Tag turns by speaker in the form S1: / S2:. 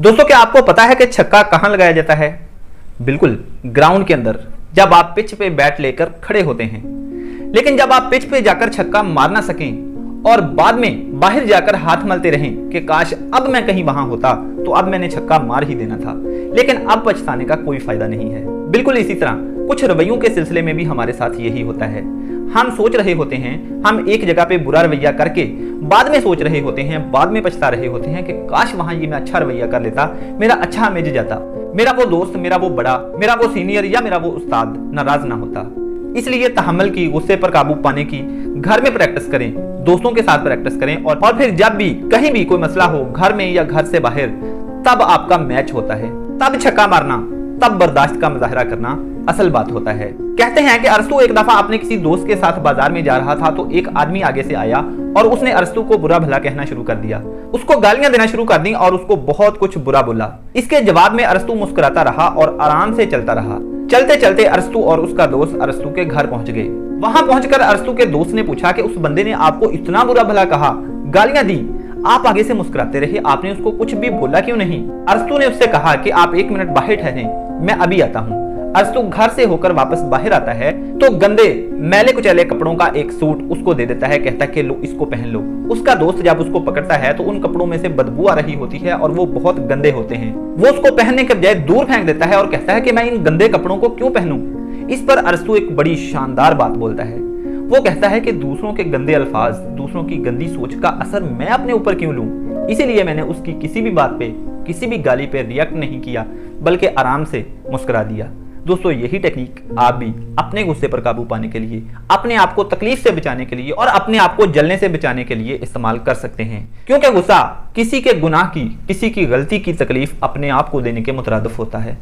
S1: दोस्तों, क्या आपको पता है कि छक्का कहां लगाया जाता है? बिल्कुल, ग्राउंड के अंदर, जब आप पिच पे बैट लेकर खड़े होते हैं। लेकिन जब आप पिच पे जाकर छक्का मार ना सकें और बाद में बाहर जाकर हाथ मलते रहें कि काश अब मैं कहीं वहां होता तो अब मैंने छक्का मार ही देना था, लेकिन अब पछताने का कोई फायदा नहीं है। बिल्कुल इसी तरह कुछ रवैयों के सिलसिले में भी हमारे साथ यही होता है। हम सोच रहे होते हैं, हम एक जगह पे बुरा रवैया करके बाद में सोच रहे होते हैं, बाद में पछता रहे होते हैं कि काश वहां ये मैं अच्छा रवैया कर लेता, मेरा अच्छा इमेज जाता, मेरा वो दोस्त, मेरा वो बड़ा, मेरा वो सीनियर या मेरा वो उस्ताद नाराज ना होता। इसलिए तहम्मुल की, गुस्से पर काबू पाने की घर में प्रैक्टिस करें, दोस्तों के साथ प्रैक्टिस करें और फिर जब भी कहीं भी कोई मसला हो, घर में या घर से बाहर, तब आपका मैच होता है, तब छक्का मारना, तब बर्दाश्त का मुजाहरा करना असल बात होता है। कहते हैं कि अरस्तु एक दफा अपने किसी दोस्त के साथ बाजार में जा रहा था तो एक आदमी आगे से आया और उसने अरस्तु को बुरा भला कहना शुरू कर दिया, उसको गालियां देना शुरू कर दी और उसको बहुत कुछ बुरा बोला। इसके जवाब में अरस्तु मुस्कुराता रहा और आराम से चलता रहा। चलते चलते अरस्तु और उसका दोस्त अरस्तु के घर पहुंच गए। वहां पहुंचकर अरस्तु के दोस्त ने पूछा कि उस बंदे ने आपको इतना बुरा भला कहा, गालियां दी, आप आगे से मुस्कुराते रहे, आपने उसको कुछ भी बोला क्यों नहीं? अरस्तु ने उससे कहा कि आप 1 मिनट बाहर ठहरें, मैं अभी आता हूँ। अरस्तु घर से होकर वापस बाहर आता है तो गंदे मैले कुचैले कपड़ों का एक सूट उसको दे देता है, कहता है कि लो इसको पहन लो। उसका दोस्त जब उसको पकड़ता है तो उन कपड़ों में से बदबू आ रही होती है और वो बहुत गंदे होते हैं। वो उसको पहनने के बजाय दूर फेंक देता है और कहता है कि मैं इन गंदे कपड़ों को क्यों पहनूं? इस पर अरस्तु एक बड़ी शानदार बात बोलता है। वो कहता है कि दूसरों के गंदे अल्फाज, दूसरों की गंदी सोच का असर मैं अपने ऊपर क्यों लूं? इसीलिए मैंने उसकी किसी भी बात पे, किसी भी गाली पे रिएक्ट नहीं किया, बल्कि आराम से मुस्कुरा दिया। दोस्तों, यही टेक्निक आप भी अपने गुस्से पर काबू पाने के लिए, अपने आप को तकलीफ से बचाने के लिए और अपने आप को जलने से बचाने के लिए इस्तेमाल कर सकते हैं। क्योंकि गुस्सा किसी के गुनाह की, किसी की गलती की तकलीफ अपने आप को देने के मुतरादिफ होता है।